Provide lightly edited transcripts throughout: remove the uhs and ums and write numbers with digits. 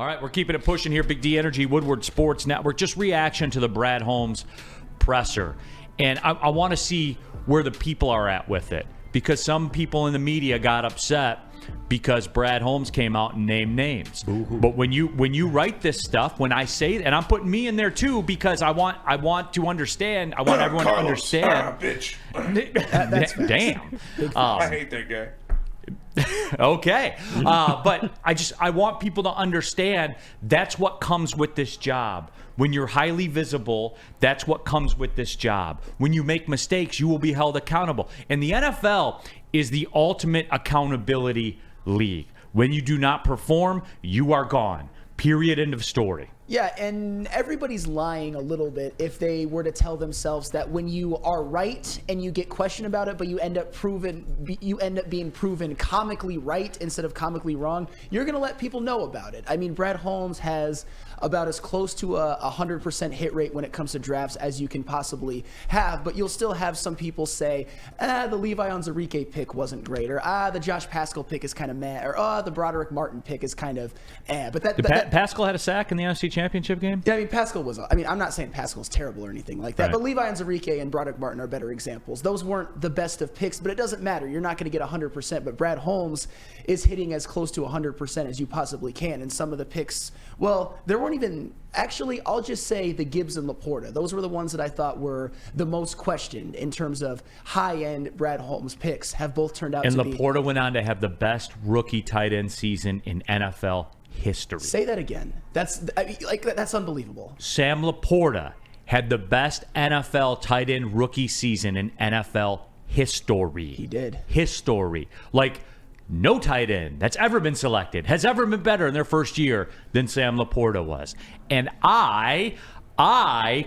All right, we're keeping it pushing here. Big D Energy, Woodward Sports Network. Just reaction to the Brad Holmes presser. And I want to see where the people are at with it. Because some people in the media got upset because Brad Holmes came out and named names. Ooh. But when you write this stuff, when I say, and I'm putting me in there too, because I want to understand. I want everyone Carlos, to understand. Bitch. Damn. I hate that guy. Okay. But I want people to understand that's what comes with this job. When you're highly visible, that's what comes with this job. When you make mistakes, you will be held accountable. And the NFL is the ultimate accountability league. When you do not perform, you are gone. Period. End of story. Yeah, and everybody's lying a little bit if they were to tell themselves that when you are right and you get questioned about it, but you end up being proven comically right instead of comically wrong, you're going to let people know about it. I mean, Brad Holmes has about as close to a 100% hit rate when it comes to drafts as you can possibly have, but you'll still have some people say, the Levi Onwuzurike pick wasn't great, or the Josh Paschal pick is kind of meh, or the Broderick Martin pick is kind of But Paschal had a sack in the NFC Championship game? Yeah, I mean, Paschal was. I mean, I'm not saying Paschal's terrible or anything like that, right. But Levi Onwuzurike and Broderick Martin are better examples. Those weren't the best of picks, but it doesn't matter. You're not going to get 100%, but Brad Holmes is hitting as close to 100% as you possibly can. And some of the picks, well, there weren't even. Actually, I'll just say the Gibbs and Laporta. Those were the ones that I thought were the most questioned in terms of high-end Brad Holmes picks. Have both turned out to be. And Laporta went on to have the best rookie tight end season in NFL history. Say that again. That's unbelievable. Sam Laporta had the best NFL tight end rookie season in NFL history. He did. History. Like, no tight end that's ever been selected has ever been better in their first year than Sam Laporta was. And I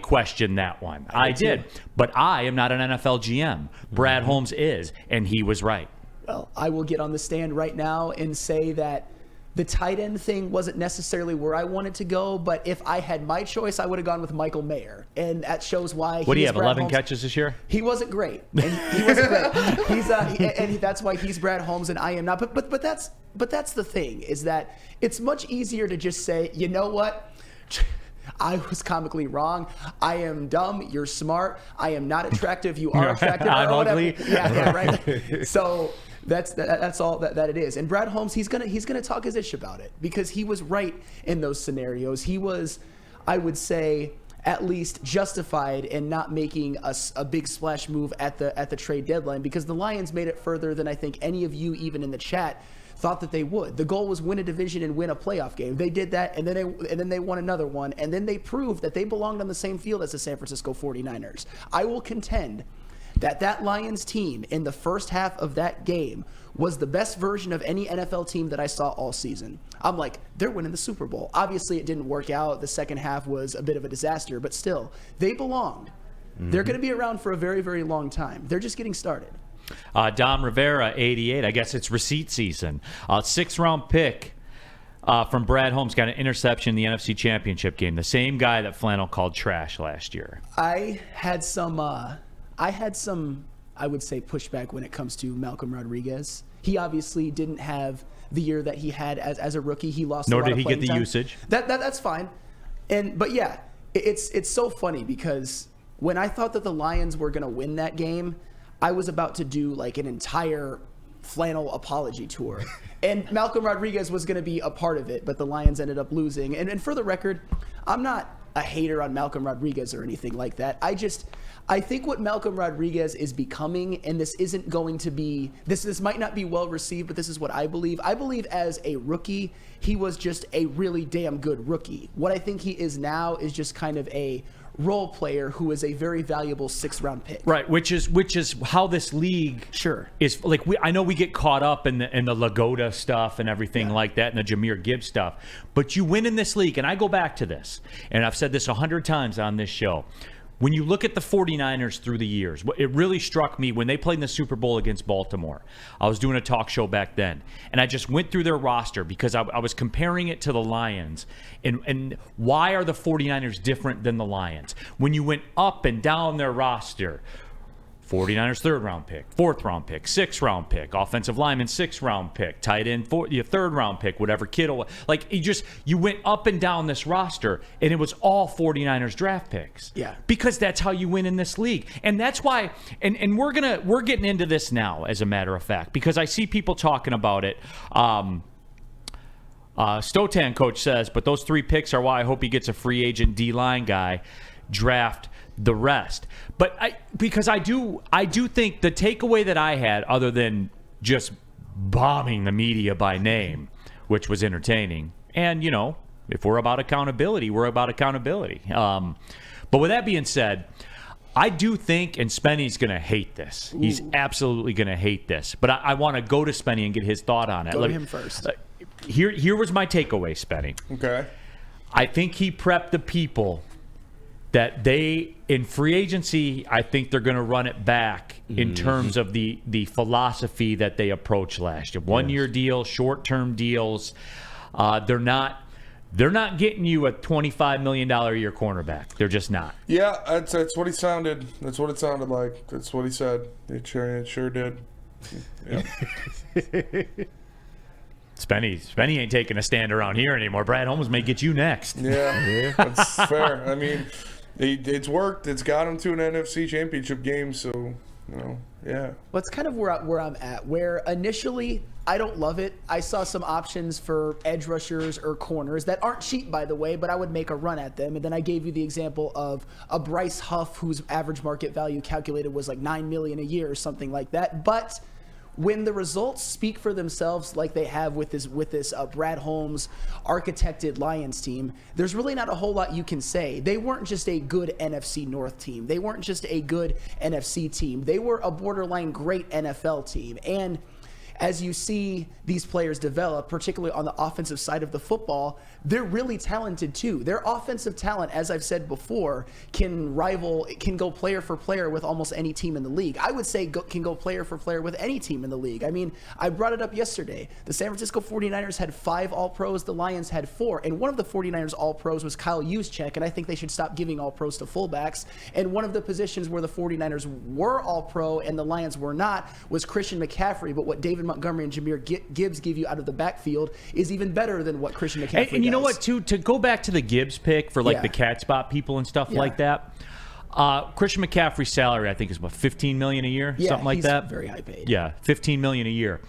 questioned that one. I did. But I am not an NFL GM. Brad Holmes is, and he was right. Well, I will get on the stand right now and say that the tight end thing wasn't necessarily where I wanted to go, but if I had my choice, I would have gone with Michael Mayer. And that shows why. What do you have, 11 catches this year? He wasn't great. And he wasn't great. And that's why he's Brad Holmes and I am not. But that's the thing, is that it's much easier to just say, you know what? I was comically wrong. I am dumb. You're smart. I am not attractive. You are attractive. I'm ugly. Yeah, right. So that's all that it is. And Brad Holmes, he's gonna talk his ish about it because he was right in those scenarios. He was, I would say, at least justified in not making a big splash move at the trade deadline, because the Lions made it further than I think any of you, even in the chat, thought that they would. The goal was win a division and win a playoff game. They did that, and then they won another one, and then they proved that they belonged on the same field as the San Francisco 49ers. I will contend that Lions team in the first half of that game was the best version of any NFL team that I saw all season. I'm like, they're winning the Super Bowl. Obviously, it didn't work out. The second half was a bit of a disaster, but still, they belonged. Mm-hmm. They're going to be around for a very, very long time. They're just getting started. Dom Rivera, 88. I guess it's receipt season. 6th-round pick from Brad Holmes, got an interception in the NFC Championship game. The same guy that Flannel called trash last year. I had some, I would say, pushback when it comes to Malcolm Rodriguez. He obviously didn't have the year that he had as a rookie. He lost. Nor a lot did he of playing get the time. usage. That's fine. But yeah, it's so funny because when I thought that the Lions were going to win that game, I was about to do like an entire Flannel apology tour. And Malcolm Rodriguez was going to be a part of it, but the Lions ended up losing. And for the record, I'm not a hater on Malcolm Rodriguez or anything like that. I think what Malcolm Rodriguez is becoming, and this isn't going to be, this might not be well received, but this is what I believe. I believe as a rookie, he was just a really damn good rookie. What I think he is now is just kind of a role player who is a very valuable 6th-round pick. Right, which is how this league is. Like, I know we get caught up in the Lagoda stuff and everything like that, and the Jahmyr Gibbs stuff, but you win in this league, and I go back to this, and I've said this 100 times on this show. When you look at the 49ers through the years, it really struck me when they played in the Super Bowl against Baltimore. I was doing a talk show back then, and I just went through their roster because I was comparing it to the Lions. And why are the 49ers different than the Lions? When you went up and down their roster, 49ers 3rd-round pick, 4th-round pick, 6th-round pick, offensive lineman 6th-round pick, tight end 3rd-round pick, whatever Kittle. Like you went up and down this roster, and it was all 49ers draft picks. Yeah, because that's how you win in this league, and that's why. And we're getting into this now, as a matter of fact, because I see people talking about it. Stotan coach says, but those 3 picks are why I hope he gets a free agent D-line guy. Draft the rest. But because I do think the takeaway that I had, other than just bombing the media by name, which was entertaining, and if we're about accountability, we're about accountability. But with that being said, I do think, and Spenny's going to hate this. Ooh. He's absolutely going to hate this. But I want to go to Spenny and get his thought on it. Go to him first. Here was my takeaway, Spenny. Okay. I think he prepped the people that in free agency, I think they're going to run it back in terms of the philosophy that they approached last year. 1-year deals, short-term deals. They're not getting you a $25 million a year cornerback. They're just not. Yeah, that's what he sounded. That's what it sounded like. That's what he said. It sure did. Yeah. Spenny ain't taking a stand around here anymore. Brad Holmes may get you next. Yeah. That's fair. I mean, it's worked. It's got him to an NFC Championship game. So, yeah. Well, it's kind of where I'm at. Where initially I don't love it. I saw some options for edge rushers or corners that aren't cheap, by the way, but I would make a run at them. And then I gave you the example of a Bryce Huff, whose average market value calculated was like $9 million a year or something like that. But when the results speak for themselves, like they have with this Brad Holmes architected Lions team, there's really not a whole lot you can say. They weren't just a good NFC North team. They weren't just a good NFC team. They were a borderline great NFL team. And as you see these players develop, particularly on the offensive side of the football, they're really talented too. Their offensive talent, as I've said before, can go player for player with almost any team in the league. I would say can go player for player with any team in the league. I mean, I brought it up yesterday. The San Francisco 49ers had 5 All-Pros. The Lions had 4. And one of the 49ers All-Pros was Kyle Juszczyk, and I think they should stop giving All-Pros to fullbacks. And one of the positions where the 49ers were All-Pro and the Lions were not was Christian McCaffrey. But what David Montgomery and Jahmyr Gibbs give you out of the backfield is even better than what Christian McCaffrey and you know what, too? To go back to the Gibbs pick for the cat spot people and stuff like that, Christian McCaffrey's salary, I think, is about $15 million a year, something like that. Very high paid. Yeah, $15 million a year.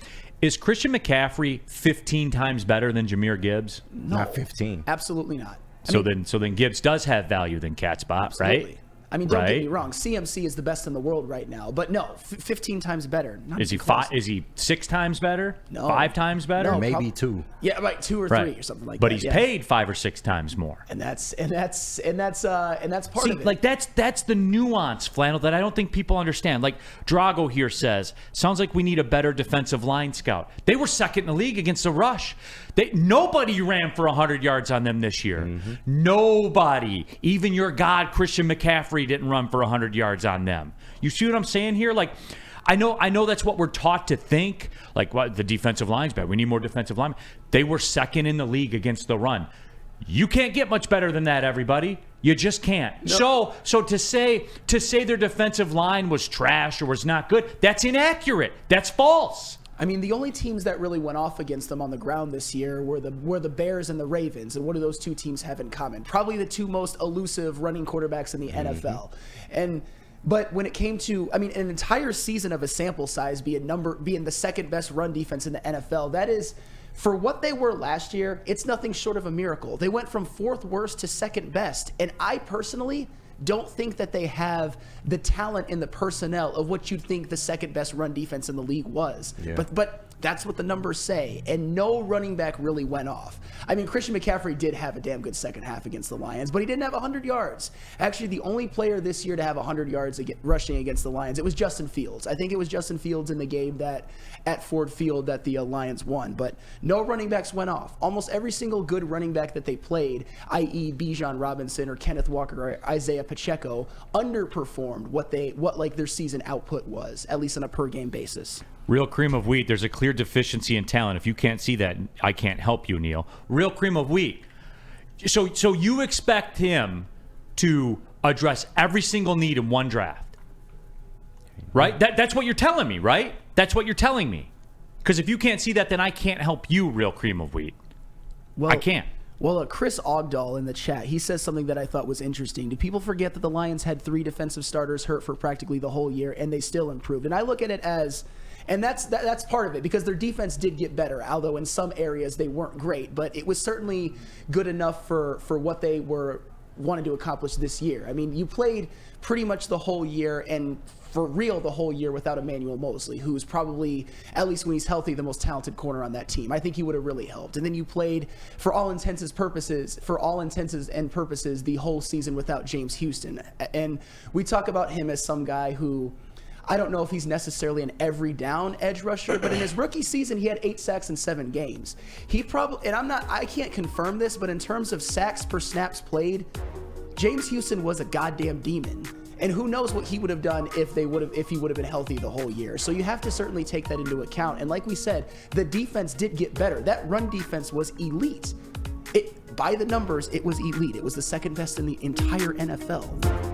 Is Christian McCaffrey 15 times better than Jahmyr Gibbs? No, not 15. Absolutely not. So then Gibbs does have value than cat spot, absolutely. Right? I mean, don't get me wrong. CMC is the best in the world right now, but no, 15 times better. Is he 6 times better? No. 5 times better? No, maybe 2. Yeah, like 2 or 3 or something like but that. But he's paid 5 or 6 times more. And that's part of it. Like that's the nuance, Flannel, that I don't think people understand. Like Drago here says, sounds like we need a better defensive line scout. They were second in the league against the rush. Nobody ran for 100 yards on them this year. Mm-hmm. Nobody. Even your God, Christian McCaffrey, didn't run for 100 yards on them. You see what I'm saying here? Like, I know that's what we're taught to think. Like, what, the defensive line's bad. We need more defensive linemen. They were second in the league against the run. You can't get much better than that, everybody. You just can't. Nope. So to say their defensive line was trash or was not good, that's inaccurate. That's false. I mean, the only teams that really went off against them on the ground this year were the Bears and the Ravens. And what do those 2 teams have in common? Probably the 2 most elusive running quarterbacks in the NFL. But when it came to, I mean, an entire season of a sample size being the second best run defense in the NFL, that is, for what they were last year, it's nothing short of a miracle. They went from 4th worst to 2nd best. And I personally don't think that they have the talent and the personnel of what you'd think the second best run defense in the league was. Yeah. But that's what the numbers say. And no running back really went off. I mean, Christian McCaffrey did have a damn good second half against the Lions, but he didn't have 100 yards. Actually, the only player this year to have 100 yards rushing against the Lions, it was Justin Fields. I think it was Justin Fields in the game at Ford Field that the Lions won. But no running backs went off. Almost every single good running back that they played, i.e. Bijan Robinson or Kenneth Walker or Isaiah Pacheco, underperformed what their season output was, at least on a per game basis. Real cream of wheat, there's a clear deficiency in talent. If you can't see that, I can't help you, Neil. Real cream of wheat. So you expect him to address every single need in one draft? right? That's what you're telling me, right? That's what you're telling me. Because if you can't see that, then I can't help you, real cream of wheat. Well, I can't. Well, Chris Ogdahl in the chat, he says something that I thought was interesting. Do people forget that the Lions had 3 defensive starters hurt for practically the whole year, and they still improved? And I look at it as, and that's part of it, because their defense did get better, although in some areas they weren't great. But it was certainly good enough for what they were wanted to accomplish this year. I mean, you played pretty much the whole year, and for real the whole year, without Emmanuel Mosley, who's probably, at least when he's healthy, the most talented corner on that team. I think he would have really helped. And then you played, for all intents and purposes, the whole season without James Houston. And we talk about him as some guy who, I don't know if he's necessarily an every down edge rusher, but in his rookie season, he had 8 sacks in 7 games. He probably, and I can't confirm this, but in terms of sacks per snaps played, James Houston was a goddamn demon. And who knows what he would have done if he would have been healthy the whole year. So you have to certainly take that into account. And like we said, the defense did get better. That run defense was elite. By the numbers, it was elite. It was the second best in the entire NFL.